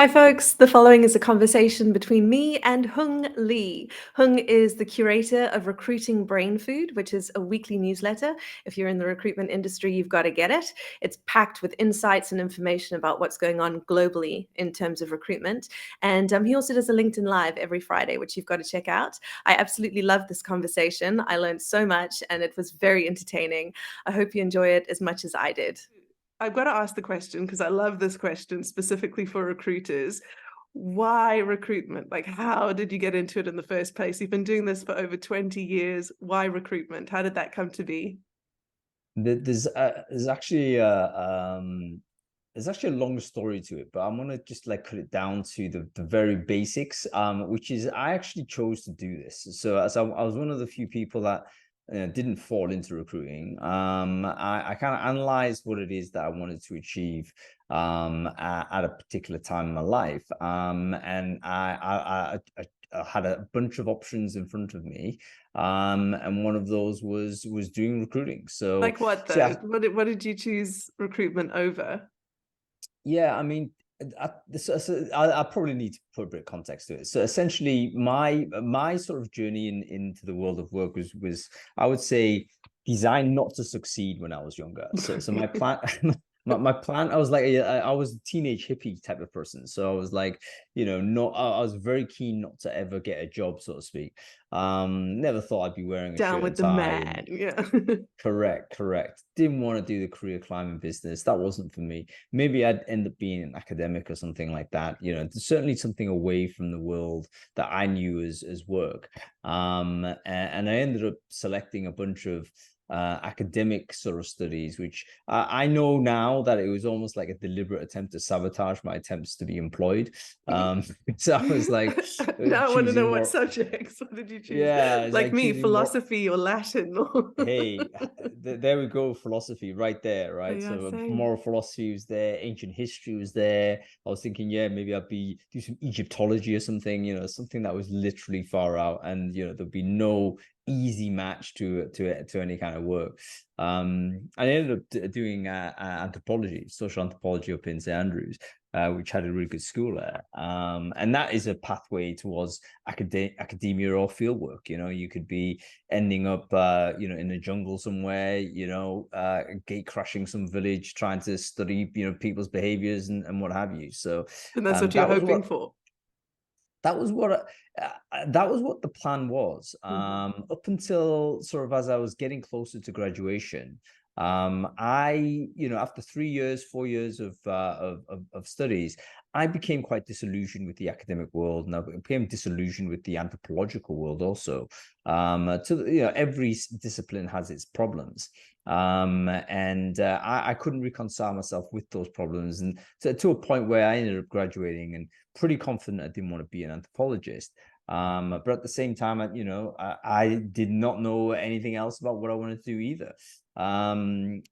Hi, folks. The following is a conversation between me and Hung Lee. Hung is the curator of Recruiting Brainfood, which is a weekly newsletter. If you're in the recruitment industry, you've got to get it. It's packed with insights and information about what's going on globally in terms of recruitment. And he also does a LinkedIn Live every Friday, which you've got to check out. I absolutely loved this conversation. I learned so much, and it was very entertaining. I hope you enjoy it as much as I did. I've got to ask the question because I love this question specifically for recruiters. Why recruitment? Like, how did you get into it in the first place? You've been doing this for over 20 years. Why recruitment? How did that come to be? There's actually a long story to it, but I'm gonna just like cut it down to the very basics, which is I actually chose to do this. So as I was one of the few people that didn't fall into recruiting. I kind of analyzed what it is that I wanted to achieve at a particular time in my life, and I had a bunch of options in front of me, and one of those was doing recruiting. So Like what so though? What did you choose recruitment over? yeah, I mean, I probably need to put a bit of context to it. So essentially, my sort of journey into the world of work was I would say designed not to succeed when I was younger. So my plan. My plan, I was like, I was a teenage hippie type of person. So I was like, not, I was very keen not to ever get a job, so to speak. Never thought I'd be wearing a Down shirt with and the tie. man, yeah. Correct. Didn't want to do the career climbing business. That wasn't for me. Maybe I'd end up being an academic or something like that. Certainly something away from the world that I knew as work. And I ended up selecting a bunch of academic sort of studies, which I know now that it was almost like a deliberate attempt to sabotage my attempts to be employed. So I was like Now I want to know choosing what more. subjects. What did you choose? Yeah, it's Like like me, choosing more. philosophy or Latin? Hey, there we go, philosophy right there, right? Yeah, So same. moral philosophy was there, ancient history was there. I was thinking, yeah, maybe I'd do some Egyptology or something, something that was literally far out, and there'd be no easy match to any kind of work. I ended up doing anthropology, social anthropology up in St Andrews, which had a really good school there. And that is a pathway towards academia or fieldwork. You could be ending up in the jungle somewhere, gate crashing some village, trying to study people's behaviors and what have you. So And that's what you're hoping for. that was what that was what the plan was, up until sort of as I was getting closer to graduation. I after 3 years 4 years of studies, I became quite disillusioned with the academic world, and I became disillusioned with the anthropological world also. Every discipline has its problems, and I couldn't reconcile myself with those problems, and to a point where I ended up graduating and pretty confident I didn't want to be an anthropologist. But at the same time, I did not know anything else about what I wanted to do either. And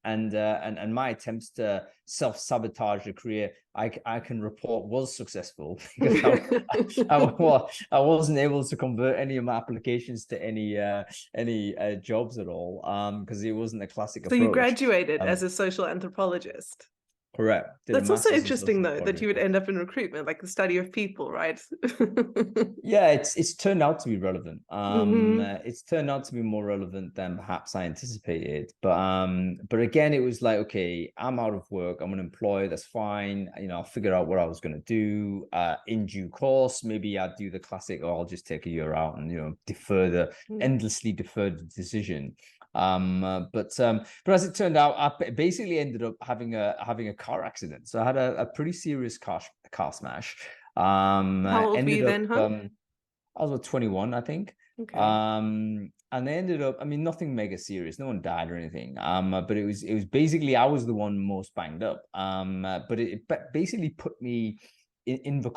my attempts to self-sabotage a career, I can report was successful, because I wasn't able to convert any of my applications to any jobs at all, because it wasn't a classic So you approach. graduated as a social anthropologist. Correct. Did a That's also master's in interesting, social though, that you would anthropology. end up in recruitment, like the study of people, right? Yeah, it's turned out to be relevant. Hmm. It's turned out to be more relevant than perhaps I anticipated. But again, it was like, okay, I'm out of work, I'm unemployed, that's fine. I'll figure out what I was gonna do in due course. Maybe I'd do the classic, or I'll just take a year out and endlessly defer the decision. But as it turned out, I basically ended up having a car accident. So I had a pretty serious car smash. How old were you Ended up then, huh? I was about 21, I think. Okay. And they ended up, I mean, nothing mega serious, no one died or anything. But it was basically I was the one most banged up. But it basically put me into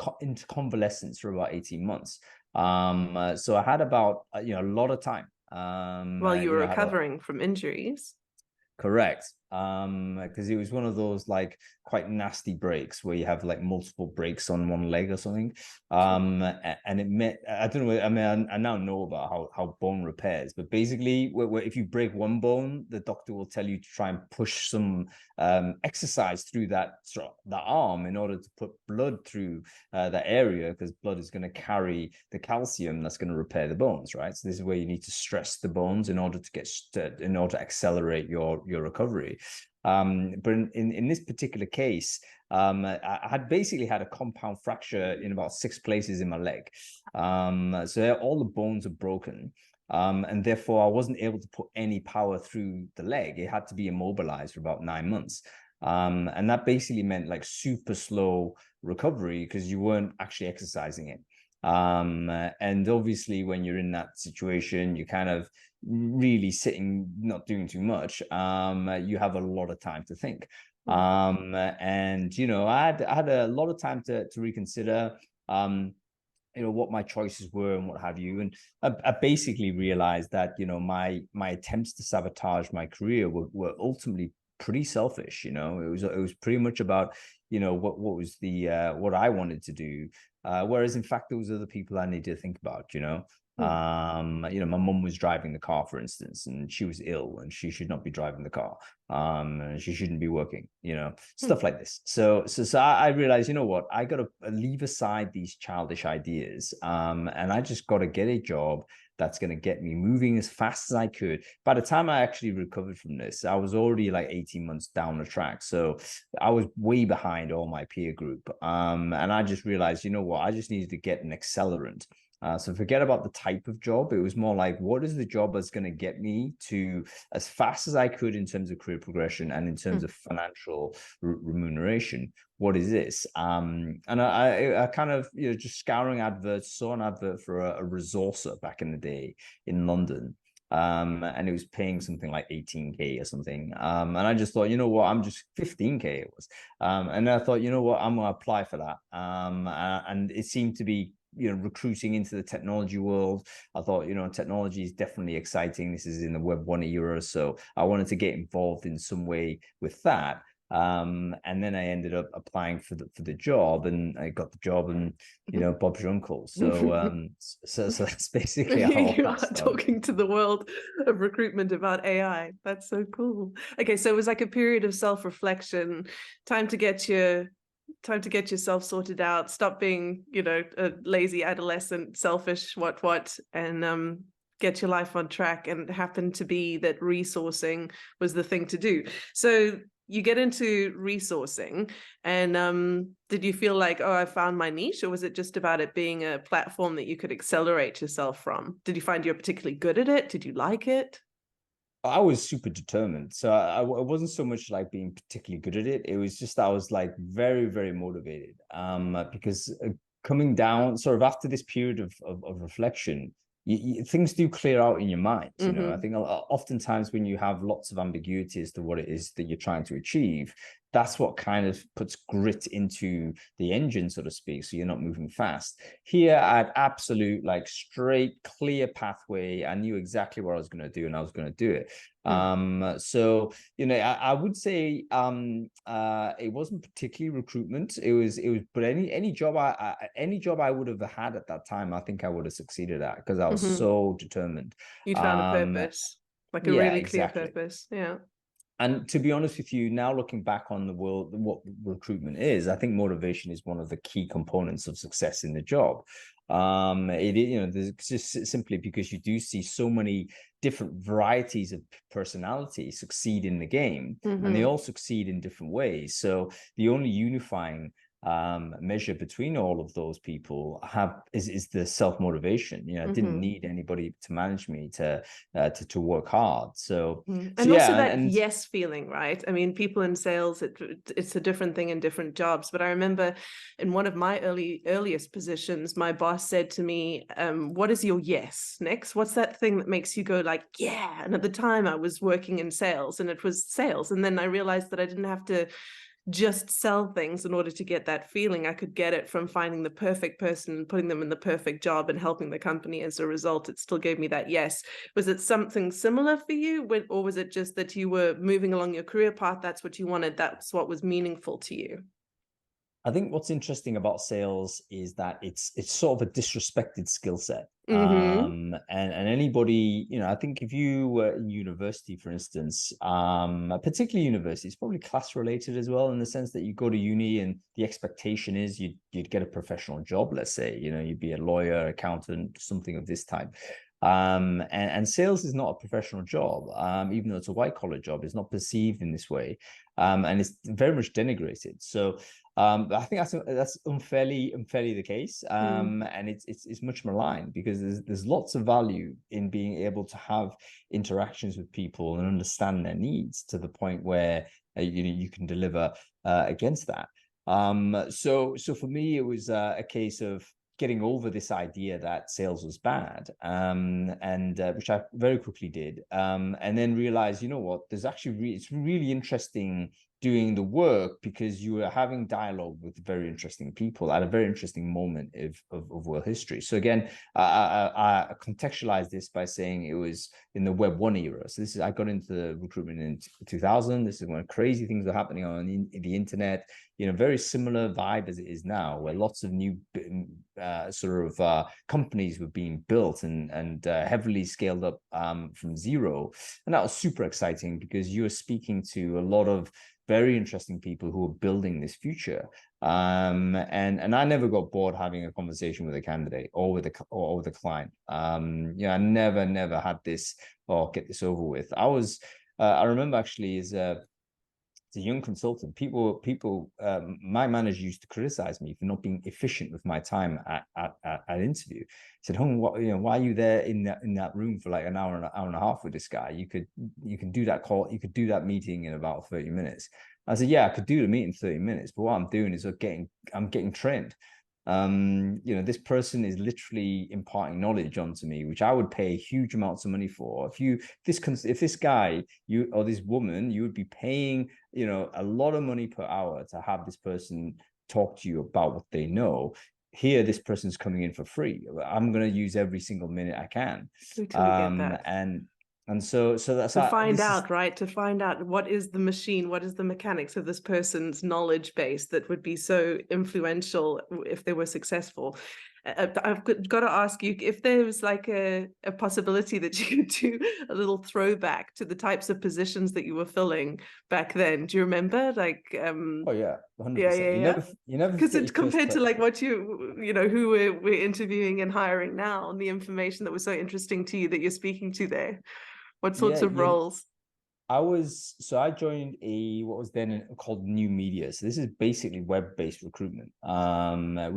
convalescence for about 18 months. So I had about a lot of time. While you were I had a recovering from injuries. Correct. because it was one of those like quite nasty breaks where you have like multiple breaks on one leg or something. And it meant, I don't know, I mean, I now know about how bone repairs, but basically if you break one bone, the doctor will tell you to try and push some exercise through that arm in order to put blood through that area, because blood is going to carry the calcium that's going to repair the bones, right? So this is where you need to stress the bones in order to accelerate your recovery. But in this particular case, I had basically had a compound fracture in about 6 places in my leg. So all the bones are broken. And therefore I wasn't able to put any power through the leg. It had to be immobilized for about 9 months. And that basically meant like super slow recovery because you weren't actually exercising it. And obviously when you're in that situation, you kind of really sitting, not doing too much. You have a lot of time to think. And, you know, I had a lot of time to reconsider, you know, what my choices were and what have you. And I basically realized that, you know, my attempts to sabotage my career were ultimately pretty selfish. You know, it was pretty much about, you know, what was the what I wanted to do, whereas in fact there was other people I needed to think about. You know, you know, my mum was driving the car, for instance, and she was ill and she should not be driving the car, and she shouldn't be working, you know, stuff like this. So I realized, you know what, I got to leave aside these childish ideas, and I just got to get a job that's going to get me moving as fast as I could. By the time I actually recovered from this, I was already like 18 months down the track. So I was way behind all my peer group. And I just realized, you know what, I just needed to get an accelerant. So forget about the type of job. It was more like, what is the job that's going to get me to as fast as I could in terms of career progression and in terms of financial remuneration? What is this? And I kind of, you know, just scouring adverts, saw an advert for a resourcer back in the day in London. And it was paying something like 18K or something. And I just thought, you know what, I'm just 15K it was. And I thought, you know what, I'm going to apply for that. And it seemed to be, you know, recruiting into the technology world. I thought, you know, technology is definitely exciting. This is in the Web 1 era. So I wanted to get involved in some way with that. And then I ended up applying for the job, and I got the job, and you know, Bob's your uncle. So so that's basically how you are talking to the world of recruitment about AI. That's so cool. Okay, so it was like a period of self-reflection, time to get yourself sorted out, stop being, you know, a lazy adolescent, selfish, and get your life on track. And it happened to be that resourcing was the thing to do. So you get into resourcing, and did you feel like, oh, I found my niche, or was it just about it being a platform that you could accelerate yourself from? Did you find you're particularly good at it? Did you like it? I was super determined. So I wasn't so much like being particularly good at it. It was just I was like very, very motivated. Because coming down sort of after this period of reflection, things do clear out in your mind. You know, I think oftentimes when you have lots of ambiguity as to what it is that you're trying to achieve, that's what kind of puts grit into the engine, so to speak, so you're not moving fast. Here I had absolute like straight clear pathway. I knew exactly what I was going to do, and I was going to do it. So you know, I would say it wasn't particularly recruitment. It was but any job I would have had at that time, I think I would have succeeded at, because I was so determined. You'd found a purpose, like a really clear purpose. Yeah. And to be honest with you, now looking back on the world, what recruitment is, I think motivation is one of the key components of success in the job. You know, there's just simply because you do see so many different varieties of personality succeed in the game, and they all succeed in different ways. So the only unifying measure between all of those people is the self-motivation. You know, I didn't need anybody to manage me to work hard. So and so, also yeah, that yes feeling, right? I mean, people in sales, it's a different thing in different jobs. But I remember in one of my earliest positions, my boss said to me, what is your yes next? What's that thing that makes you go like, yeah? And at the time I was working in sales, and it was sales. And then I realized that I didn't have to just sell things in order to get that feeling. I could get it from finding the perfect person and putting them in the perfect job and helping the company as a result. It still gave me that yes. Was it something similar for you, or was it just that you were moving along your career path, that's what you wanted, that's what was meaningful to you? I think what's interesting about sales is that it's sort of a disrespected skill set. Mm-hmm. And anybody, I think if you were in university, for instance, particularly university, it's probably class related as well, in the sense that you go to uni and the expectation is you'd get a professional job, let's say, you'd be a lawyer, accountant, something of this type. And sales is not a professional job, even though it's a white collar job. It's not perceived in this way, and it's very much denigrated. So I think that's unfairly the case, and it's much maligned, because there's lots of value in being able to have interactions with people and understand their needs to the point where you can deliver against that. So for me, it was a case of getting over this idea that sales was bad, and which I very quickly did, and then realized, what, there's actually it's really interesting doing the work, because you are having dialogue with very interesting people at a very interesting moment of world history. So again, I contextualized this by saying it was in the Web 1 era. So I got into recruitment in 2000. This is when crazy things were happening on the internet, very similar vibe as it is now, where lots of new companies were being built and heavily scaled up from zero. And that was super exciting, because you were speaking to a lot of very interesting people who are building this future. And I never got bored having a conversation with a candidate or with a client. I never had this, get this over with. I remember actually as a young consultant, my manager used to criticize me for not being efficient with my time at interview. He said, Hung, why are you there in that room for like an hour and a half with this guy? You can do that call, you could do that meeting in about 30 minutes. I said, yeah, I could do the meeting in 30 minutes, but what I'm doing is I'm getting trained. This person is literally imparting knowledge onto me, which I would pay huge amounts of money for. If this guy, or this woman, you would be paying, a lot of money per hour to have this person talk to you about what they know. Here, this person's coming in for free. I'm going to use every single minute I can. Totally get that. And so that's to find out, right? To find out what is the machine, what is the mechanics of this person's knowledge base that would be so influential if they were successful. I've got to ask you if there was like a possibility that you could do a little throwback to the types of positions that you were filling back then. Do you remember? Like, oh yeah, 100%. Yeah. You never because it's compared to like what who we're interviewing and hiring now, and the information that was so interesting to you that you're speaking to there. What sorts of roles? I joined what was then called new media. So this is basically web-based recruitment. But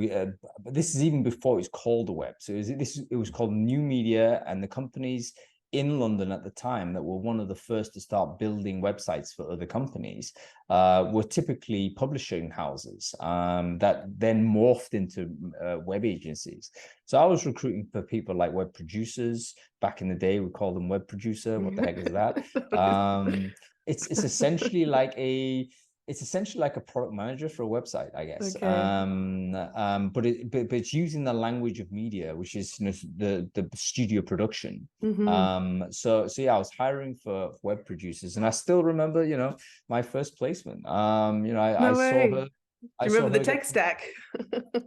this is even before it was called the web. So it was called new media, and the companies in London at the time that were one of the first to start building websites for other companies were typically publishing houses that then morphed into web agencies. So I was recruiting for people like web producers. Back in the day, we called them web producer. What the heck is that? It's essentially like a product manager for a website, I guess. Okay. But it's using the language of media, which is the studio production. So yeah, I was hiring for web producers, and I still remember my first placement. I saw her. Do you remember the tech stack?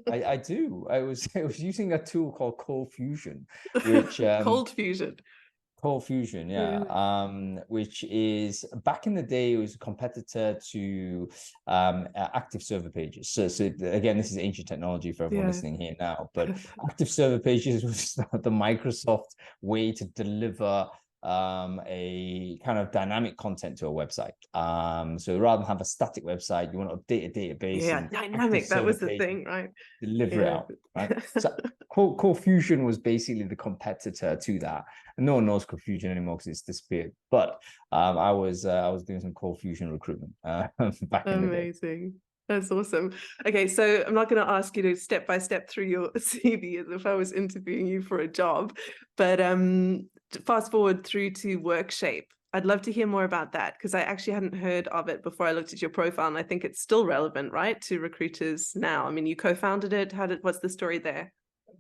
I do. I was using a tool called Cold Fusion, which Cold Fusion, yeah. Which is, back in the day, it was a competitor to Active Server Pages. So again, this is ancient technology for everyone listening here now, but Active Server Pages was the Microsoft way to deliver a kind of dynamic content to a website. So rather than have a static website, you want to update a database. Yeah, dynamic, that was the thing, right? Deliver it out, right? So Cold Fusion was basically the competitor to that. And no one knows Cold Fusion anymore because it's disappeared. But I was doing some Cold Fusion recruitment back in the day. Amazing. That's awesome. Okay, so I'm not going to ask you to step by step through your CV as if I was interviewing you for a job, but fast forward through to WorkShape. I'd love to hear more about that, because I actually hadn't heard of it before I looked at your profile, and I think it's still relevant, right, to recruiters now. I mean, you co-founded it. What's the story there?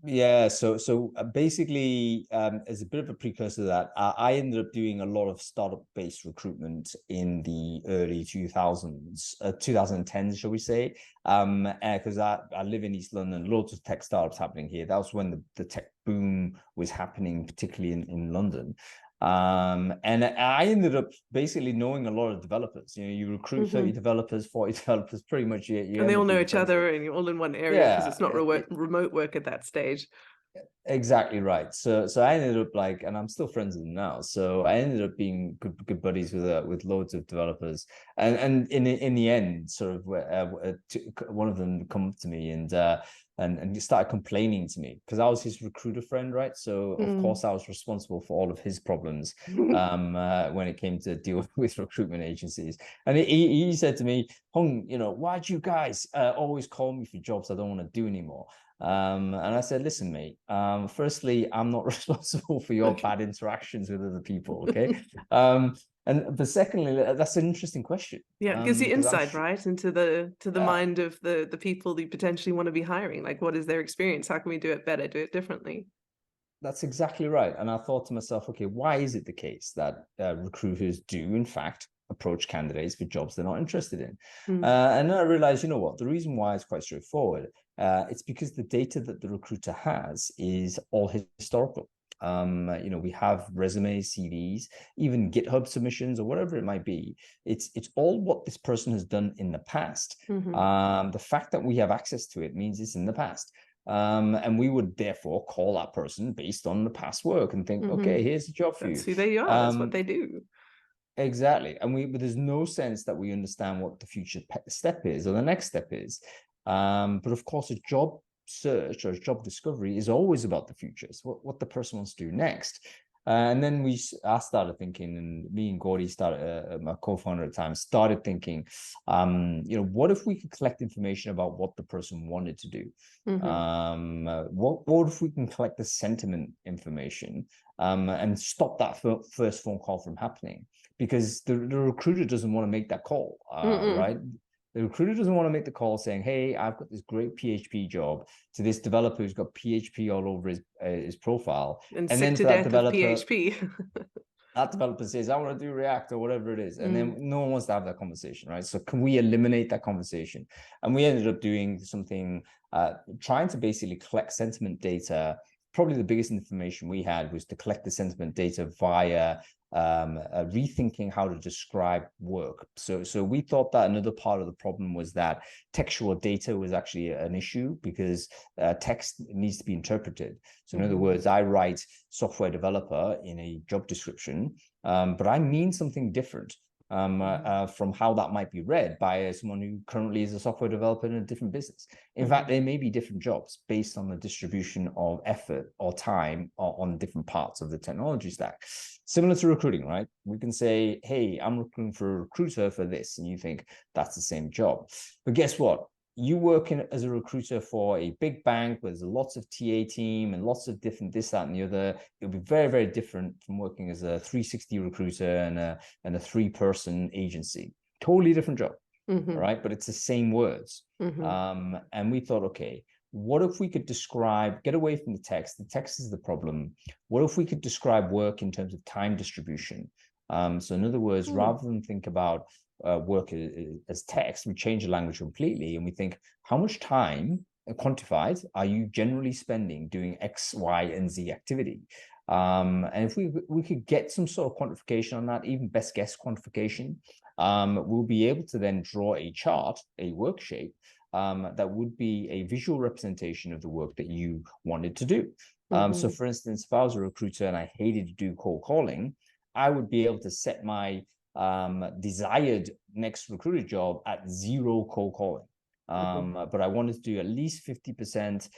Yeah, so basically, as a bit of a precursor to that, I ended up doing a lot of startup-based recruitment in the early 2000s, 2010s, shall we say? Because I live in East London, loads of tech startups happening here. That was when the tech boom was happening, particularly in London. And I ended up basically knowing a lot of developers. You know, you recruit 30 developers, 40 developers, pretty much you And they end all up know being each friends with. other, and you're all in one area, because Yeah, it's not remote work at that stage. exactly right. So I ended up like, and I'm still friends with them now. So I ended up being good buddies with loads of developers, and in the end, sort of one of them come up to me and he started complaining to me because I was his recruiter friend, right? So of course I was responsible for all of his problems when it came to deal with recruitment agencies. And he said to me, Hung, you know, why do you guys always call me for jobs I don't want to do anymore? And I said, listen, mate, firstly, I'm not responsible for your bad interactions with other people, okay? But secondly, that's an interesting question. Yeah, it gives you 'cause I'm insight, right, into the mind of the people you potentially want to be hiring. Like, what is their experience? How can we do it better, do it differently? That's exactly right. And I thought to myself, okay, why is it the case that recruiters do, in fact, approach candidates for jobs they're not interested in? And then I realized, you know what, the reason why is quite straightforward. It's because the data that the recruiter has is all historical. You know, we have resumes, CVs, even GitHub submissions or whatever it might be. It's all what this person has done in the past. The fact that we have access to it means it's in the past. And we would therefore call that person based on the past work and think, okay, here's a job for That's you. who they are. That's what they do. Exactly. And but there's no sense that we understand what the future step is or the next step is. But of course, a job search or a job discovery is always about the future. It's what the person wants to do next. And then I started thinking, and me and Gordy started, my co-founder at the time, started thinking, you know, what if we could collect information about what the person wanted to do? What if we can collect the sentiment information and stop that first phone call from happening? Because the recruiter doesn't want to make that call, right? The recruiter doesn't want to make the call saying, hey, I've got this great PHP job to this developer who's got PHP all over his profile. And And sick then to for that death of developer, PHP. that developer says, I want to do React or whatever it is. And then no one wants to have that conversation, right? So can we eliminate that conversation? And we ended up doing something, trying to basically collect sentiment data. Probably the biggest information we had was to collect the sentiment data via rethinking how to describe work. So we thought that another part of the problem was that textual data was actually an issue because text needs to be interpreted. So in other words, I write software developer in a job description, but I mean something different from how that might be read by someone who currently is a software developer in a different business. In fact, there may be different jobs based on the distribution of effort or time on different parts of the technology stack. Similar to recruiting, right? We can say, hey, I'm looking for a recruiter for this, and you think that's the same job. But guess what? You work as a recruiter for a big bank where there's lots of TA team and lots of different this, that, and the other. It'll be very, very different from working as a 360 recruiter and a 3-person agency. Totally different job, right? But it's the same words. And we thought, okay, what if we could get away from the text? The text is the problem. What if we could describe work in terms of time distribution? So in other words, rather than think about work as text, we change the language completely and we think, how much time quantified are you generally spending doing X, Y, and Z activity? And if we could get some sort of quantification on that, even best guess quantification, we'll be able to then draw a chart, a work shape, that would be a visual representation of the work that you wanted to do. So for instance, if I was a recruiter and I hated to do cold calling, I would be able to set my desired next recruiter job at 0 cold calling. But I wanted to do at least 50%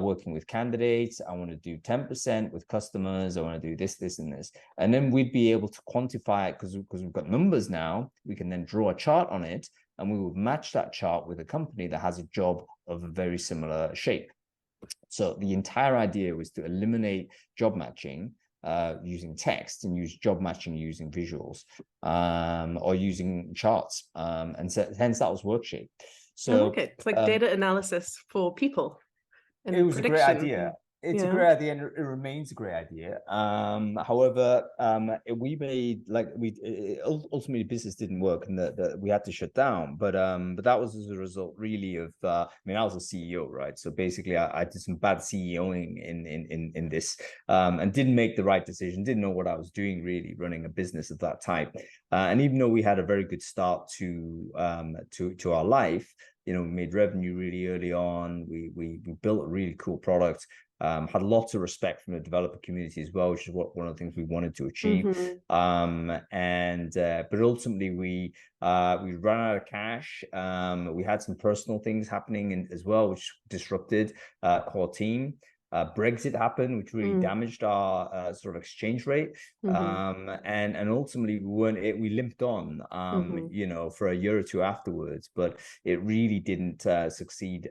working with candidates. I want to do 10% with customers. I want to do this, and this. And then we'd be able to quantify it because we've got numbers now. We can then draw a chart on it, and we would match that chart with a company that has a job of a very similar shape. So the entire idea was to eliminate job matching using text and use job matching using visuals, or using charts. And so hence that was Workshape. I So like it. It's like data analysis for people it and was a great prediction. idea. It's a Yeah. great idea, and it remains a great idea. However, we made ultimately business didn't work, and that we had to shut down. But that was as a result, really, of I mean, I was a CEO, right? So basically, I did some bad CEOing in this, and didn't make the right decision. Didn't know what I was doing, really, running a business of that type. And even though we had a very good start to our life, we made revenue really early on. We built a really cool product. Had lots of respect from the developer community as well, which is one of the things we wanted to achieve. But ultimately we ran out of cash. We had some personal things happening as well, which disrupted core team. Brexit happened, which really damaged our sort of exchange rate. And ultimately we limped on, for a year or two afterwards, but it really didn't succeed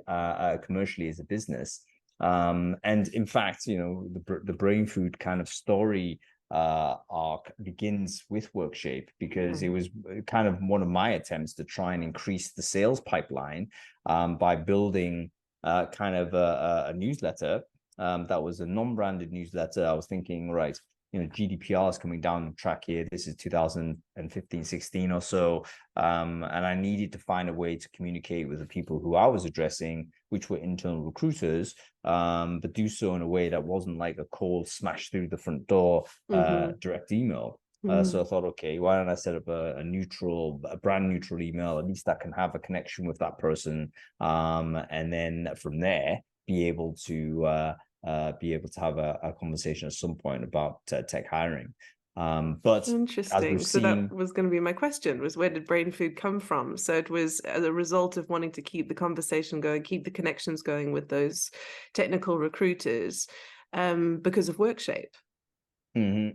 commercially as a business. And in fact, the Brainfood kind of story arc begins with Workshape, because it was kind of one of my attempts to try and increase the sales pipeline by building kind of a newsletter that was a non-branded newsletter. I was thinking, right, GDPR is coming down the track here. This is 2015, 16 or so. And I needed to find a way to communicate with the people who I was addressing, which were internal recruiters, but do so in a way that wasn't like a cold smash through the front door direct email. So I thought, okay, why don't I set up a brand neutral email? At least that can have a connection with that person. And then from there, be able to have a conversation at some point about tech hiring. But interesting. as we've So seen, that was going to be my question, was where did Brainfood come from? So it was as a result of wanting to keep the conversation going, keep the connections going with those technical recruiters, because of Workshape.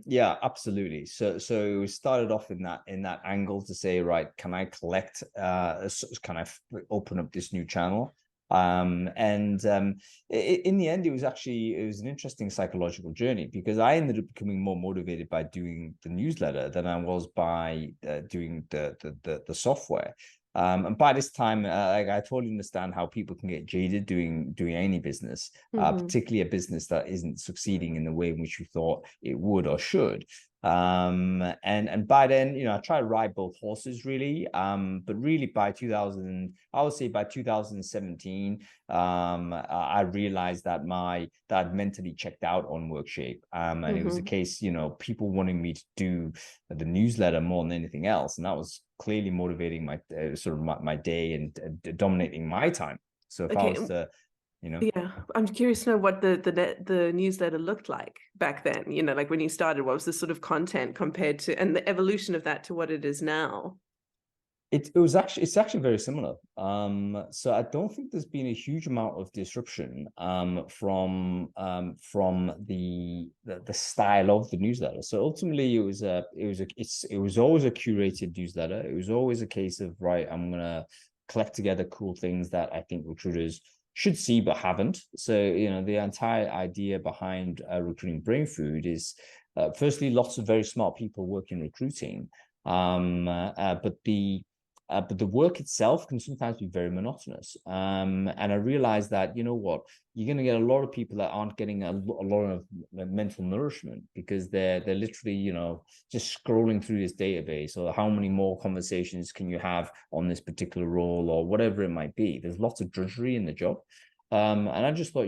Yeah, absolutely. So we started off in that angle to say, right, can I collect, can I open up this new channel? In the end, it was an interesting psychological journey, because I ended up becoming more motivated by doing the newsletter than I was by doing the software. And by this time, I totally understand how people can get jaded doing any business, particularly a business that isn't succeeding in the way in which you thought it would or should. And by then, I try to ride both horses, really. But really by 2017, I realized that I'd mentally checked out on Workshape. And it was a case, people wanting me to do the newsletter more than anything else. And that was clearly motivating my my day and dominating my time. So if I was to, Yeah, I'm curious to know what the newsletter looked like back then. Like when you started, what was the sort of content compared to, and the evolution of that to what it is now? It's actually very similar. So I don't think there's been a huge amount of disruption from the style of the newsletter. So ultimately, it was always a curated newsletter. It was always a case of, right, I'm gonna collect together cool things that I think recruiters should see but haven't. So the entire idea behind Recruiting Brainfood is firstly, lots of very smart people work in recruiting, but the work itself can sometimes be very monotonous. And I realized that, you're going to get a lot of people that aren't getting a lot of mental nourishment, because they're literally, just scrolling through this database, or how many more conversations can you have on this particular role, or whatever it might be. There's lots of drudgery in the job. And I just thought,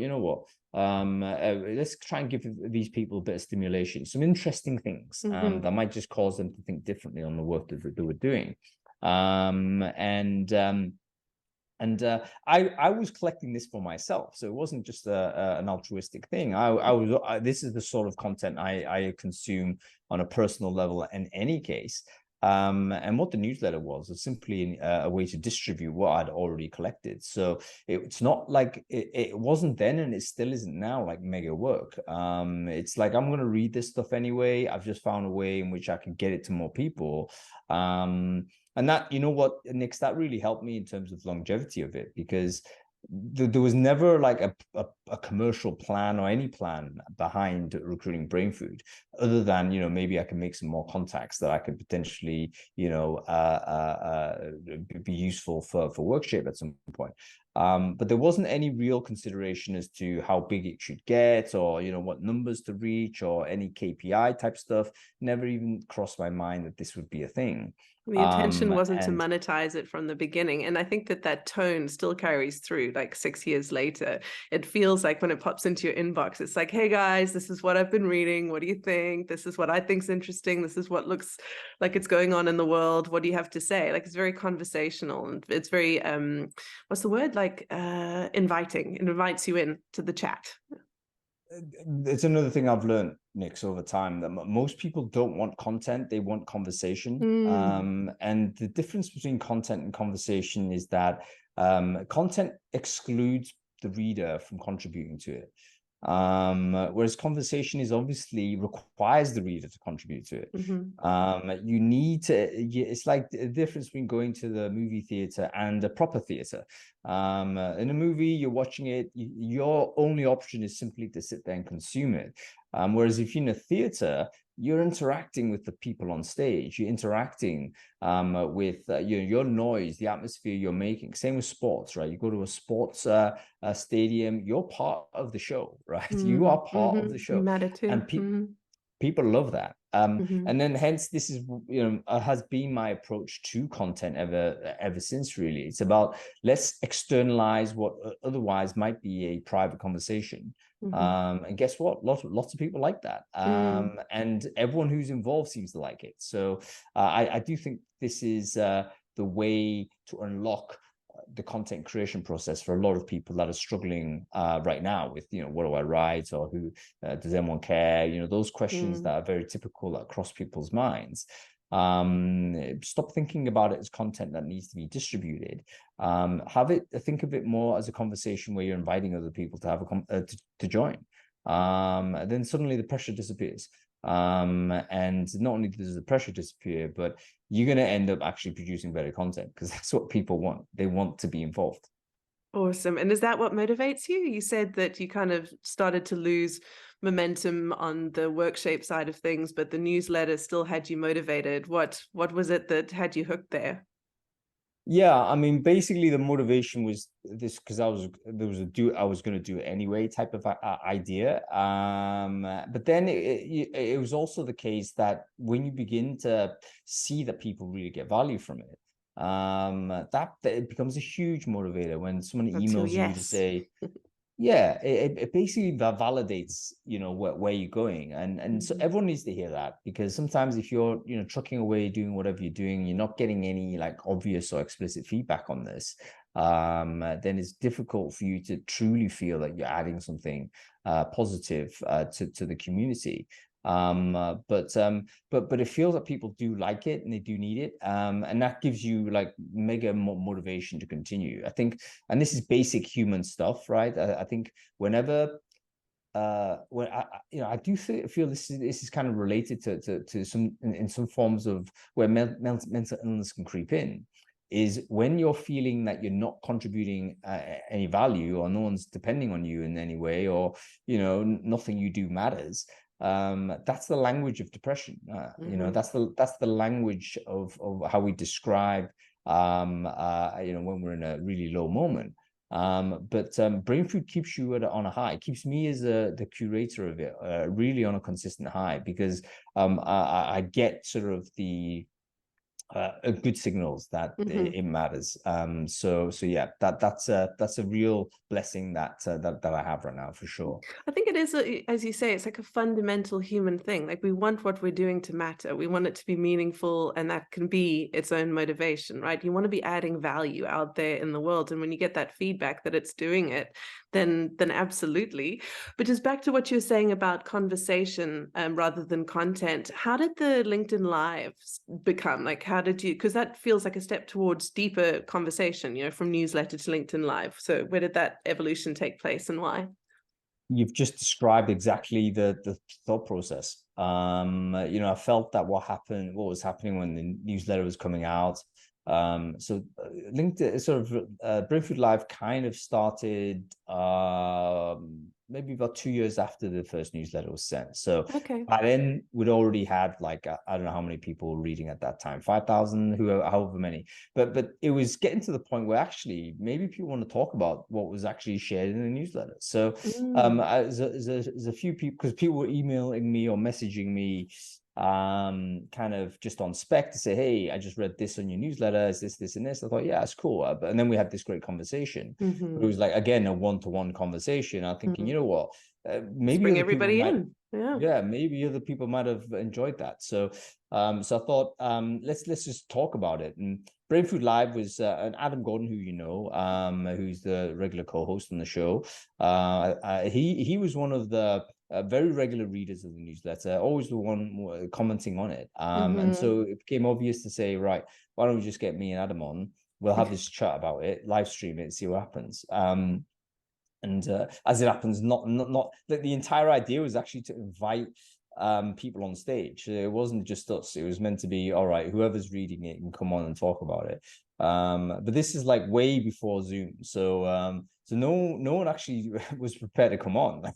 let's try and give these people a bit of stimulation, some interesting things that might just cause them to think differently on the work that they were doing. I was collecting this for myself, so it wasn't just an altruistic thing. This is the sort of content I consume on a personal level in any case. And what the newsletter was simply a way to distribute what I'd already collected. So it's not like it wasn't then, and it still isn't now, like mega work. It's like, I'm going to read this stuff anyway. I've just found a way in which I can get it to more people. And that, Nick, that really helped me in terms of longevity of it, because there was never like a commercial plan or any plan behind Recruiting Brainfood, other than, you know, maybe I can make some more contacts that I could potentially, you know, be useful for WorkShape at some point. But there wasn't any real consideration as to how big it should get, or, you know, what numbers to reach, or any KPI type stuff. Never even crossed my mind that this would be a thing. The intention wasn't to And monetize it from the beginning. And I think that that tone still carries through like 6 years later. It feels like when it pops into your inbox, it's like, hey guys, this is what I've been reading. What do you think? This is what I think's interesting. This is what looks like it's going on in the world. What do you have to say? Like, it's very conversational, and it's very, what's the word? Like inviting. It invites you in to the chat. it's another thing I've learned, Nix, over time, that most people don't want content, they want conversation. And the difference between content and conversation is that content excludes the reader from contributing to it. Whereas conversation is obviously requires the reader to contribute to it. You need to, it's like the difference between going to the movie theater and a proper theater. In a movie, you're watching it, your only option is simply to sit there and consume it. Whereas if you're in a theater, you're interacting with the people on stage. You're interacting with your noise, the atmosphere you're making. Same with sports, right? You go to a sports stadium, you're part of the show, right? You are part of the show. You matter too. And people love that. And then hence this is, you know, has been my approach to content ever since, really. It's about, let's externalize what otherwise might be a private conversation. And guess what? Lots of people like that. And everyone who's involved seems to like it. So I do think this is the way to unlock the content creation process for a lot of people that are struggling right now with, you know, what do I write, or who does anyone care? You know, those questions that are very typical that cross people's minds. Stop thinking about it as content that needs to be distributed. Think of it more as a conversation where you're inviting other people to have to join. And then suddenly the pressure disappears. And not only does the pressure disappear, but you're going to end up actually producing better content, because that's what people want. They want to be involved. Awesome. And is that what motivates you? You said that you kind of started to lose momentum on the WorkShape side of things, but the newsletter still had you motivated. What was it that had you hooked there? Yeah, I mean, basically the motivation was this, because I was going to do it anyway type of idea. But then it was also the case that when you begin to see that people really get value from it, that it becomes a huge motivator when someone emails you to say, yeah, it basically validates, you know, where you're going. And so everyone needs to hear that, because sometimes if you're, you know, trucking away, doing whatever you're doing, you're not getting any like obvious or explicit feedback on this, then it's difficult for you to truly feel that you're adding something positive to the community. But it feels that people do like it and they do need it, and that gives you like mega motivation to continue, I think. And this is basic human stuff, right? I think whenever when I do feel this is kind of related to some in some forms of where mental illness can creep in, is when you're feeling that you're not contributing any value, or no one's depending on you in any way, or, you know, nothing you do matters. That's the language of depression. You know, that's the language of how we describe you know, when we're in a really low moment. But Brainfood keeps you on a high. It keeps me as the curator of it really on a consistent high, because I get sort of the good signals that it matters. So yeah, that's a real blessing that I have right now, for sure. I think it is, as you say, it's like a fundamental human thing. Like, we want what we're doing to matter. We want it to be meaningful, and that can be its own motivation, right? You want to be adding value out there in the world, and when you get that feedback that it's doing it, then absolutely. But just back to what you were saying about conversation rather than content, how did the LinkedIn Lives become? Like, how did you, because that feels like a step towards deeper conversation, you know, from newsletter to LinkedIn Live. So where did that evolution take place, and why? You've just described exactly the thought process. You know, I felt that what was happening when the newsletter was coming out, LinkedIn sort of Brainfood Live kind of started maybe about 2 years after the first newsletter was sent. So Okay. by then we'd already had like I don't know how many people reading at that time, 5,000, however many. But it was getting to the point where actually maybe people want to talk about what was actually shared in the newsletter. So there's a few people, because people were emailing me or messaging me kind of just on spec to say, hey, I just read this on your newsletter, is this and this. I thought, yeah, it's cool. And then we had this great conversation. But it was like, again, a one-to-one conversation. I'm thinking, you know what, maybe bring other people everybody might, in. yeah, maybe other people might have enjoyed that. So I thought, let's just talk about it. And Brainfood Live was an Adam Gordon, who you know, who's the regular co-host on the show. He was one of the very regular readers of the newsletter, always the one commenting on it. And so it became obvious to say, right, why don't we just get me and Adam on? We'll have this chat about it, live stream it, see what happens. And as it happens, not the entire idea was actually to invite people on stage. It wasn't just us. It was meant to be, all right, whoever's reading it can come on and talk about it. But this is like way before Zoom. So no one actually was prepared to come on.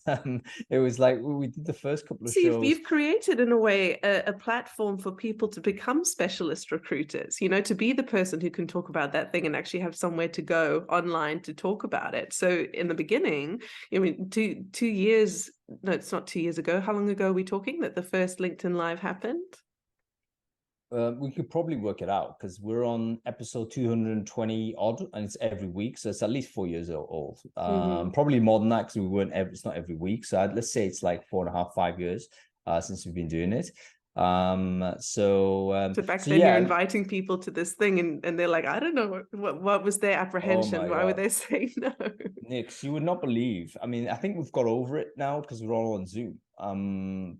It was like we did the first couple of shows. You've created, in a way, a platform for people to become specialist recruiters, you know, to be the person who can talk about that thing and actually have somewhere to go online to talk about it. So in the beginning, I mean, 2 years, no, it's not 2 years ago. How long ago are we talking that the first LinkedIn Live happened? We could probably work it out because we're on episode 220 odd, and it's every week, so it's at least 4 years old. Probably more than that because we weren't. It's not every week, so let's say it's like 4.5, 5 years since we've been doing it. So back then, you're inviting people to this thing, and they're like, I don't know what was their apprehension. Why would they say no? Nix, you would not believe. I mean, I think we've got over it now because we're all on Zoom.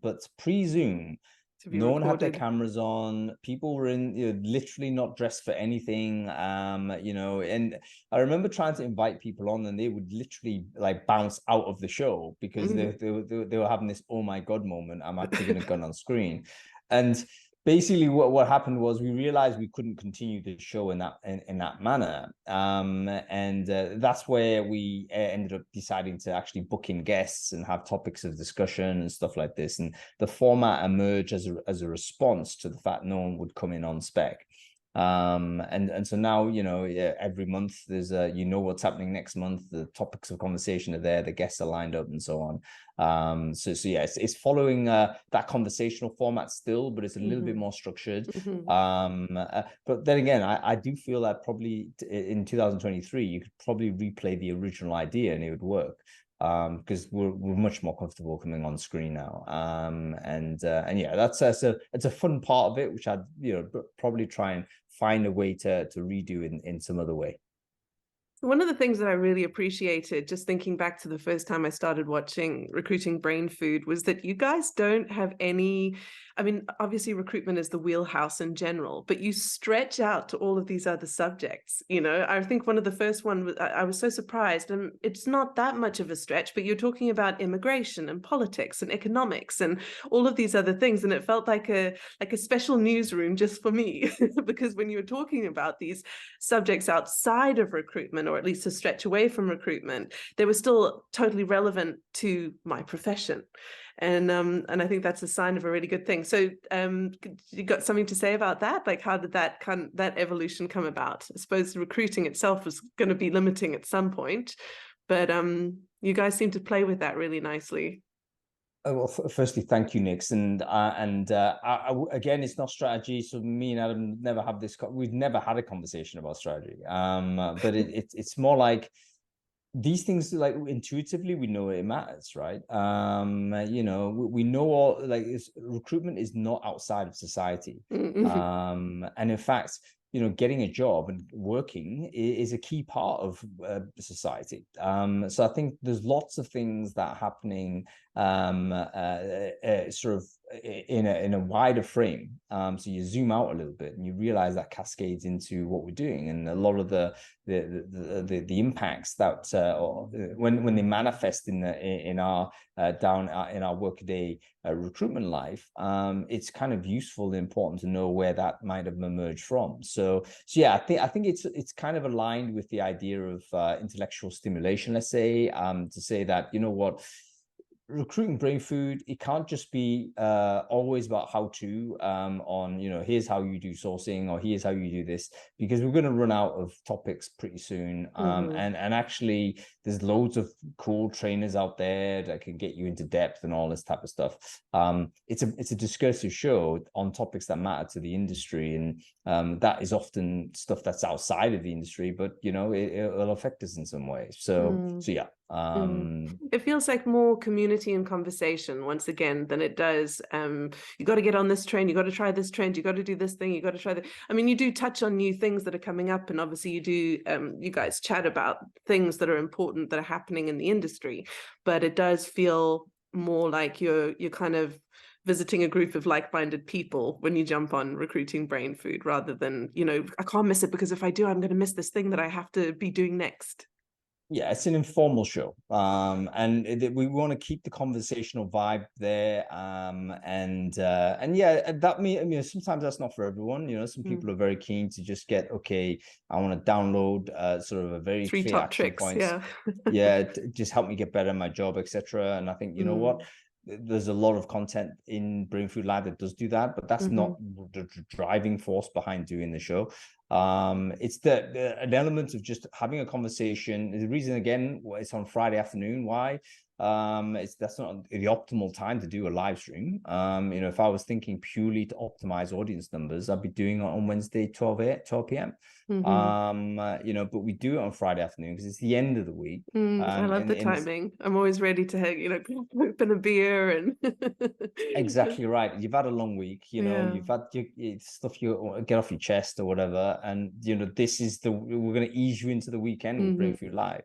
But pre-Zoom, no one had their cameras on. People were literally not dressed for anything. And I remember trying to invite people on, and they would literally like bounce out of the show because they were having this oh my god moment. I'm actually going to gun on screen, and basically what happened was we realized we couldn't continue the show in that manner, and that's where we ended up deciding to actually book in guests and have topics of discussion and stuff like this. And the format emerged as a response to the fact no one would come in on spec. And so now, every month there's what's happening next month, the topics of conversation are there, the guests are lined up and so on. So yeah, it's following that conversational format still, but it's a little bit more structured. But then again, I do feel that probably in 2023 you could probably replay the original idea and it would work. Because we're much more comfortable coming on screen now, and yeah, that's it's a fun part of it, which I'd probably try and find a way to redo in some other way. One of the things that I really appreciated, just thinking back to the first time I started watching Recruiting Brainfood, was that you guys don't have any, I mean, obviously recruitment is the wheelhouse in general, but you stretch out to all of these other subjects. I think one of the first one, I was so surprised, and it's not that much of a stretch, but you're talking about immigration and politics and economics and all of these other things. And it felt like a special newsroom just for me, because when you were talking about these subjects outside of recruitment, or at least a stretch away from recruitment, they were still totally relevant to my profession. And I think that's a sign of a really good thing. So you got something to say about that? Like, how did that evolution come about? I suppose recruiting itself was going to be limiting at some point, but you guys seem to play with that really nicely. Well, firstly, thank you, Nix. And again, it's not strategy. So me and Adam never have this. We've never had a conversation about strategy. But it's more like these things, like intuitively we know it matters, right? We know all, like, recruitment is not outside of society. And in fact, getting a job and working is a key part of society. So I think there's lots of things that are happening sort of in a wider frame. So you zoom out a little bit and you realize that cascades into what we're doing, and a lot of the impacts that when they manifest in our workaday recruitment life, it's kind of useful and important to know where that might have emerged from. So yeah, I think it's kind of aligned with the idea of intellectual stimulation, let's say, to say that, you know what, recruiting brain food, it can't just be always about how to on, you know, here's how you do sourcing, or here's how you do this, because we're going to run out of topics pretty soon. And actually there's loads of cool trainers out there that can get you into depth and all this type of stuff. It's a discursive show on topics that matter to the industry, and that is often stuff that's outside of the industry, but you know, it'll affect us in some way. So yeah. It feels like more community and conversation once again than it does you got to get on this train, you got to try this trend, you got to do this thing, you got to try that. I mean, you do touch on new things that are coming up, and obviously you do you guys chat about things that are important that are happening in the industry, but it does feel more like you're kind of visiting a group of like-minded people when you jump on Recruiting Brain Food, rather than, you know, I can't miss it because if I do, I'm going to miss this thing that I have to be doing next. Yeah, it's an informal show, and we want to keep the conversational vibe there, and yeah, that mean sometimes that's not for everyone. You know, some people are very keen to just get, okay, I want to download sort of a very 3 clear top action tricks, points. Yeah, just help me get better at my job, etc. And I think, you know what, there's a lot of content in Brain Food Live that does do that, but that's not the driving force behind doing the show. It's an element of just having a conversation. The reason, again, it's on Friday afternoon. Why? That's not the optimal time to do a live stream. You know, if I was thinking purely to optimize audience numbers, I'd be doing it on Wednesday 12 p.m. You know, but we do it on Friday afternoon because it's the end of the week. I love the timing. I'm always ready to, you know, open a beer and exactly right. You've had a long week, you know, you've had your stuff you get off your chest or whatever, and you know, this is we're going to ease you into the weekend with Brain Food Live.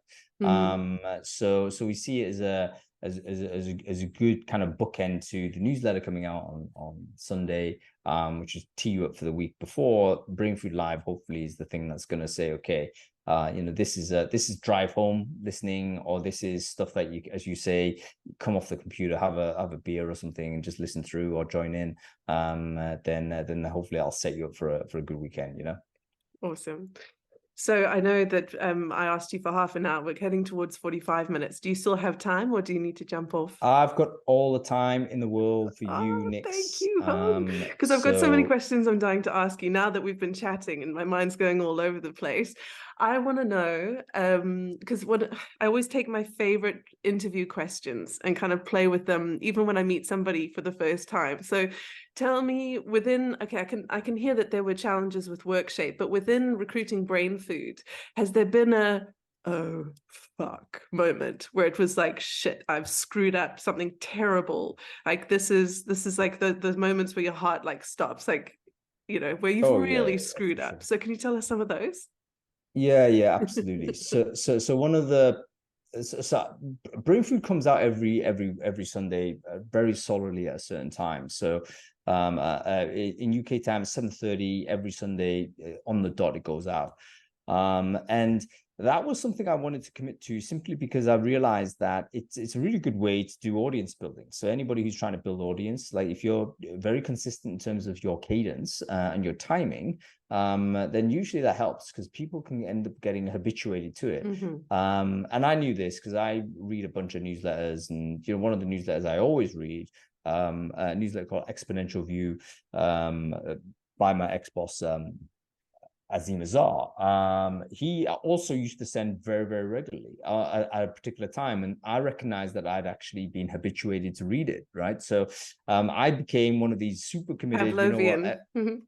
So we see it as a good kind of bookend to the newsletter coming out on Sunday, which is tee you up for the week before. Brain Food Live hopefully is the thing that's going to say, okay, you know, this is drive home listening, or this is stuff that you, as you say, come off the computer, have a beer or something and just listen through or join in. Then hopefully I'll set you up for a good weekend, you know. Awesome. So I know that I asked you for half an hour. We're heading towards 45 minutes. Do you still have time, or do you need to jump off? I've got all the time in the world for you, Nix. Thank you, because I've got so many questions I'm dying to ask you now that we've been chatting and my mind's going all over the place. I want to know, because I always take my favorite interview questions and kind of play with them, even when I meet somebody for the first time. So tell me, okay, I can hear that there were challenges with WorkShape, but within Recruiting Brain Food, has there been a oh fuck moment where it was like, shit, I've screwed up something terrible? Like this is like the moments where your heart like stops, like, you know, where you've really screwed up. Sure. So can you tell us some of those? Yeah, absolutely. So one of the Brain Food comes out every Sunday, very solidly at a certain time. So in UK time, 7:30 every Sunday on the dot, it goes out. And that was something I wanted to commit to, simply because I realized that it's a really good way to do audience building. So anybody who's trying to build audience, like if you're very consistent in terms of your cadence and your timing, then usually that helps, because people can end up getting habituated to it. And I knew this because I read a bunch of newsletters, and you know, one of the newsletters I always read, a newsletter called Exponential View, by my ex-boss, Azim Azar. He also used to send very, very regularly at a particular time, and I recognized that I'd actually been habituated to read it, right? So I became one of these super committed, Pavlovian. You know what,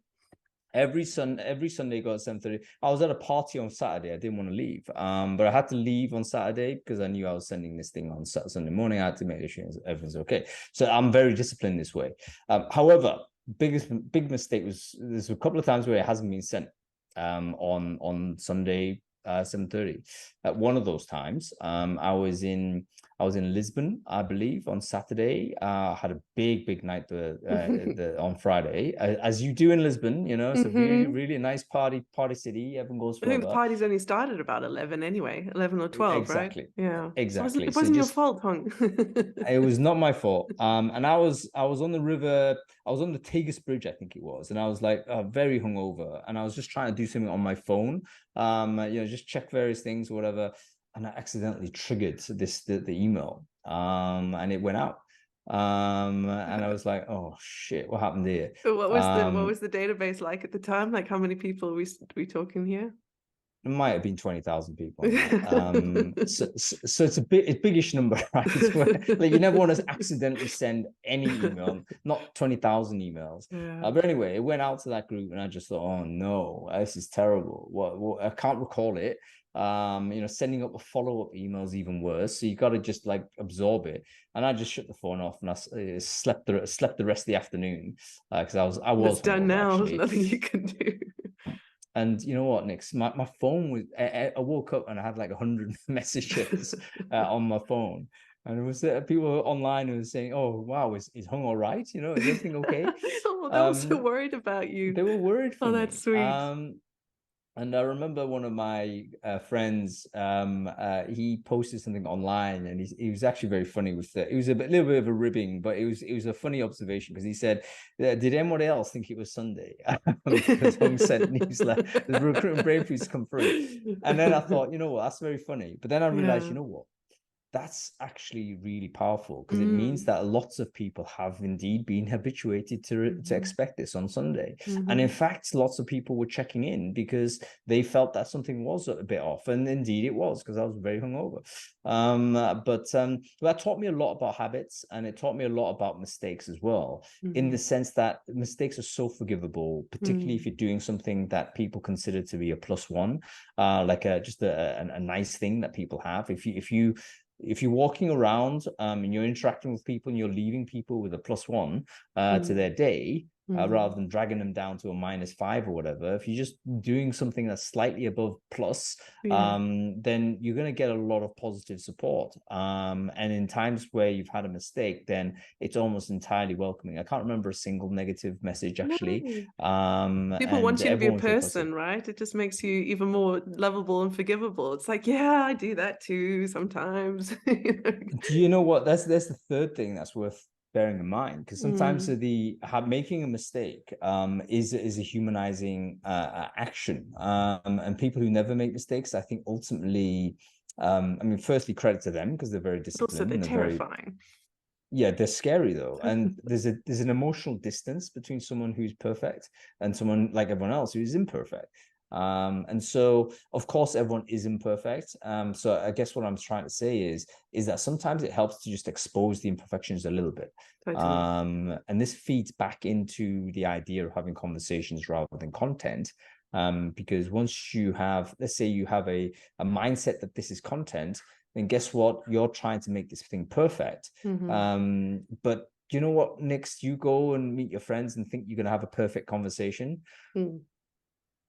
every Sunday go at 7:30. I was at a party on Saturday. I didn't want to leave, but I had to leave on Saturday because I knew I was sending this thing on Sunday morning. I had to make sure everything's okay. So I'm very disciplined this way. However, big mistake was, there's a couple of times where it hasn't been sent on Sunday 7:30. At one of those times, I was in I was in Lisbon, I believe, on Saturday. Had a big night on Friday, as you do in Lisbon. You know, it's a really, really nice party city. Everyone goes I think the forever. party's only started about 11 anyway, 11 or 12, right? Exactly. Yeah. Exactly. It So wasn't your just fault, Hung. it was not my fault. And I was on the river. I was on the Tagus Bridge, I think it was, and I was like very hungover, and I was just trying to do something on my phone. Just check various things or whatever, and I accidentally triggered the email. And it went out. And I was like, oh shit, what happened here? What was the database like at the time? Like, how many people we talking here? It might have been 20,000 people on that. So it's it's biggish number, right? It's where, like, you never want to accidentally send any email, not 20,000 emails. Yeah. But anyway, it went out to that group, and I just thought, oh no, this is terrible. What I can't recall it. Sending up a follow-up email is even worse. So you got to just like absorb it. And I just shut the phone off, and I slept the rest of the afternoon because I was It's done hungover, now. There's actually. nothing you can do. And you know what, Nick? My phone was. I woke up and I had like 100 messages on my phone, and it was people online who were saying, "Oh, wow, is Hung all right? You know, is everything okay?" Oh, they were so worried about you. They were worried for Oh, me. that's sweet. And I remember one of my friends, he posted something online, and he was actually very funny with it. It was little bit of a ribbing, but it was a funny observation because he said, "Did anyone else think it was Sunday?" Because Hung sent newsletter, the Recruiting Brainfood's come through, and then I thought, you know what, that's very funny. But then I realized, Yeah. you know what? That's actually really powerful because it means that lots of people have indeed been habituated to expect this on Sunday. And in fact, lots of people were checking in because they felt that something was a bit off. And indeed it was, because I was very hungover. But that taught me a lot about habits, and it taught me a lot about mistakes as well, in the sense that mistakes are so forgivable, particularly if you're doing something that people consider to be a +1, like just a nice thing that people have. If you're walking around and you're interacting with people and you're leaving people with a +1 to their day, rather than dragging them down to a -5 or whatever, if you're just doing something that's slightly above plus, then you're going to get a lot of positive support. And in times where you've had a mistake, then it's almost entirely welcoming. I can't remember a single negative message, actually. No. People want you to be a person, right? It just makes you even more lovable and forgivable. It's like, yeah, I do that too sometimes. Do you know what? That's the third thing that's worth bearing in mind, because sometimes making a mistake is a humanizing action, and people who never make mistakes, I think ultimately, I mean, firstly, credit to them because they're very disciplined. Also, they're and terrifying. Yeah, they're scary though, and there's an emotional distance between someone who's perfect and someone like everyone else who is imperfect. And so of course everyone is imperfect. So I guess what I'm trying to say is that sometimes it helps to just expose the imperfections a little bit. Totally. And this feeds back into the idea of having conversations rather than content. Because once you have, let's say you have a mindset that this is content, then guess what? You're trying to make this thing perfect. But you know what? Next, you go and meet your friends and think you're going to have a perfect conversation.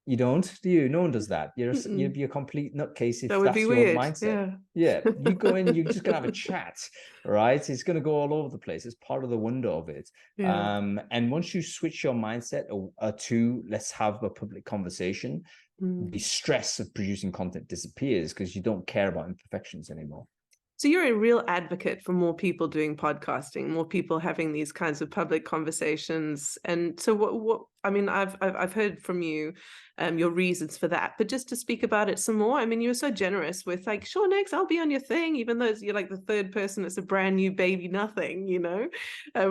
You don't, do you? No one does that. You'd be a complete nutcase if that would that's be your weird. mindset. Yeah, you go in, you're just gonna have a chat, right? It's gonna go all over the place. It's part of the wonder of it. And once you switch your mindset to let's have a public conversation, the stress of producing content disappears because you don't care about imperfections anymore. So you're a real advocate for more people doing podcasting, more people having these kinds of public conversations. And so what I mean, I've heard from you your reasons for that, but just to speak about it some more, I mean, you were so generous with like, sure, next I'll be on your thing, even though you're like the third person, it's a brand new baby, nothing, you know.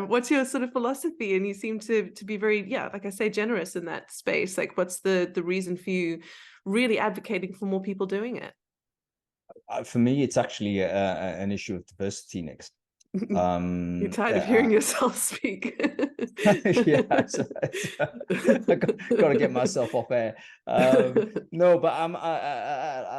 What's your sort of philosophy? And you seem to be very, like I say, generous in that space. Like, what's the reason for you really advocating for more people doing it? For me, it's actually an issue of diversity, Nick. You're tired of hearing yourself speak. Yeah, I got to get myself off air. No, but I'm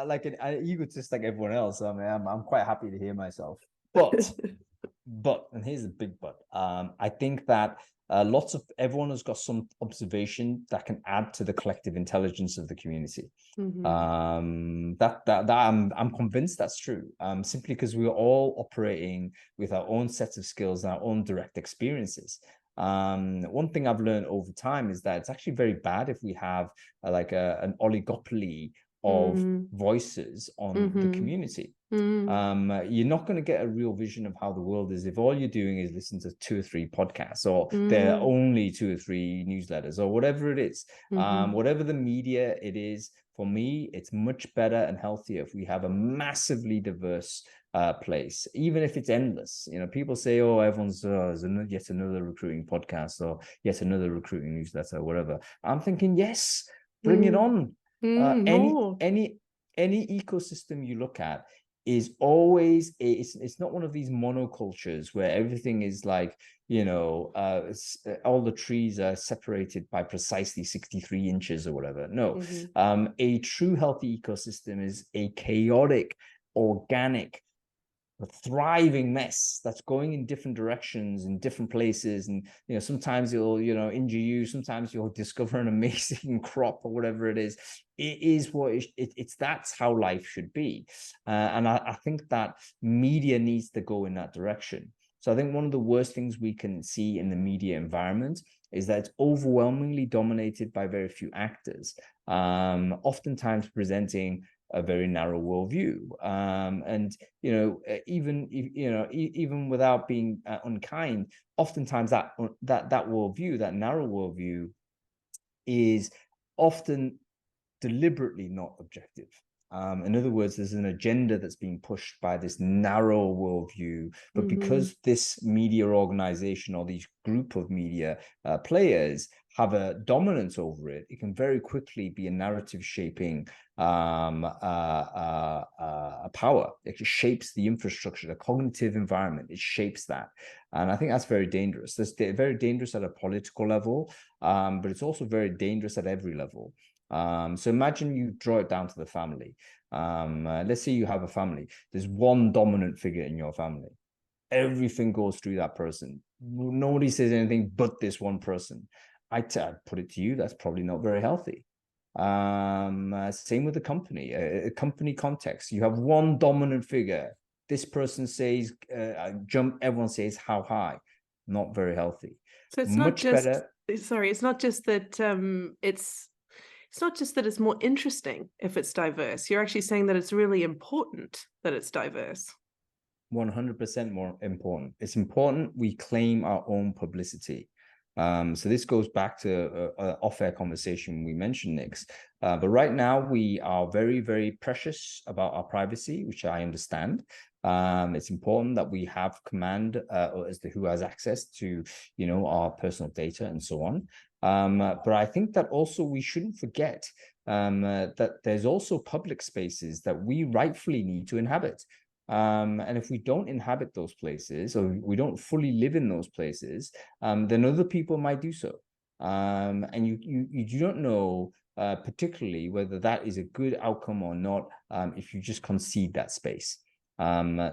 like an egotist like everyone else. I mean, I'm quite happy to hear myself. But, and here's the big but. I think that everyone has got some observation that can add to the collective intelligence of the community. That I'm convinced that's true. Simply because we're all operating with our own sets of skills and our own direct experiences. One thing I've learned over time is that it's actually very bad if we have an oligopoly of voices on the community. You're not going to get a real vision of how the world is if all you're doing is listen to 2 or 3 podcasts, or there are only 2 or 3 newsletters, or whatever it is. Whatever the media it is, for me, it's much better and healthier if we have a massively diverse place, even if it's endless. People say, oh, everyone's yet another recruiting podcast or yet another recruiting newsletter, or whatever. I'm thinking, yes, bring it on. Any ecosystem you look at is always it's not one of these monocultures where everything is like, all the trees are separated by precisely 63 inches or whatever. No, a true healthy ecosystem is a chaotic, organic, a thriving mess that's going in different directions in different places, and sometimes it'll injure you, sometimes you'll discover an amazing crop or whatever it is. It is what that's how life should be, and I think that media needs to go in that direction. So I think one of the worst things we can see in the media environment is that it's overwhelmingly dominated by very few actors, oftentimes presenting a very narrow worldview, and even without being unkind, oftentimes that worldview, that narrow worldview, is often deliberately not objective. In other words, there's an agenda that's being pushed by this narrow worldview, but because this media organization or these group of media players have a dominance over it, it can very quickly be a narrative shaping power. It shapes the infrastructure, the cognitive environment. It shapes that. And I think that's very dangerous. That's very dangerous at a political level, but it's also very dangerous at every level. So imagine you draw it down to the family. Let's say you have a family. There's one dominant figure in your family. Everything goes through that person. Nobody says anything but this one person. I'd put it to you, that's probably not very healthy. Same with the company, a company context. You have one dominant figure. This person says jump, everyone says how high. Not very healthy. So it's not just, sorry, it's not just that it's not just that it's more interesting if it's diverse. You're actually saying that it's really important that it's diverse. 100% more important. It's important we claim our own publicity. So this goes back to an off-air conversation we mentioned, Nix. But right now we are very, very precious about our privacy, which I understand. It's important that we have command as to who has access to, our personal data and so on. But I think that also we shouldn't forget that there's also public spaces that we rightfully need to inhabit. And if we don't inhabit those places, or we don't fully live in those places, then other people might do so. And you don't know particularly whether that is a good outcome or not if you just concede that space.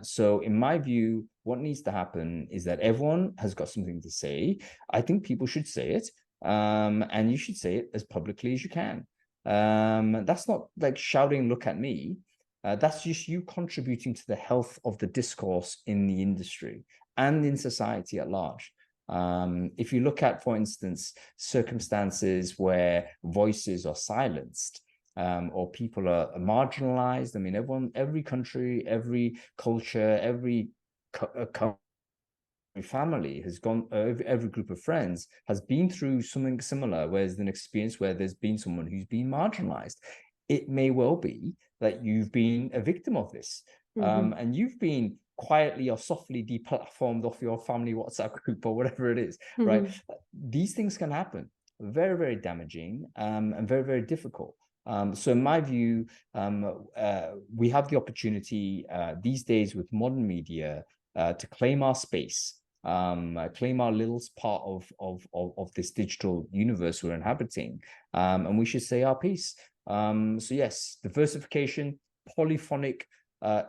So in my view, what needs to happen is that everyone has got something to say. I think people should say it, and you should say it as publicly as you can. That's not like shouting, look at me. That's just you contributing to the health of the discourse in the industry and in society at large. If you look at, for instance, circumstances where voices are silenced, or people are marginalized. I mean, every country, every culture, every family has gone, every group of friends has been through something similar, where there's an experience where there's been someone who's been marginalized. It may well be that you've been a victim of this, and you've been quietly or softly deplatformed off your family WhatsApp group or whatever it is, right? These things can happen. Very, very damaging, and very, very difficult. So in my view, we have the opportunity these days with modern media to claim our space, claim our little part of this digital universe we're inhabiting, and we should say our piece. So yes, diversification, polyphonic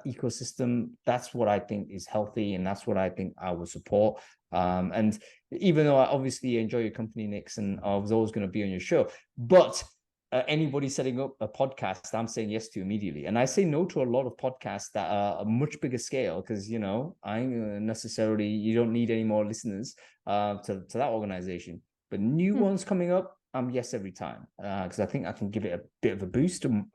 ecosystem, that's what I think is healthy, and that's what I think I will support. And even though I obviously enjoy your company, Nix, and I was always going to be on your show, but anybody setting up a podcast, I'm saying yes to immediately. And I say no to a lot of podcasts that are a much bigger scale, because, you know, you don't need any more listeners to that organization. But new ones coming up, yes every time, because I think I can give it a bit of a boost. And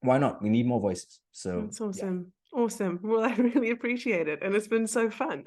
why not? We need more voices. So that's awesome. Yeah. Awesome. Well, I really appreciate it. And it's been so fun.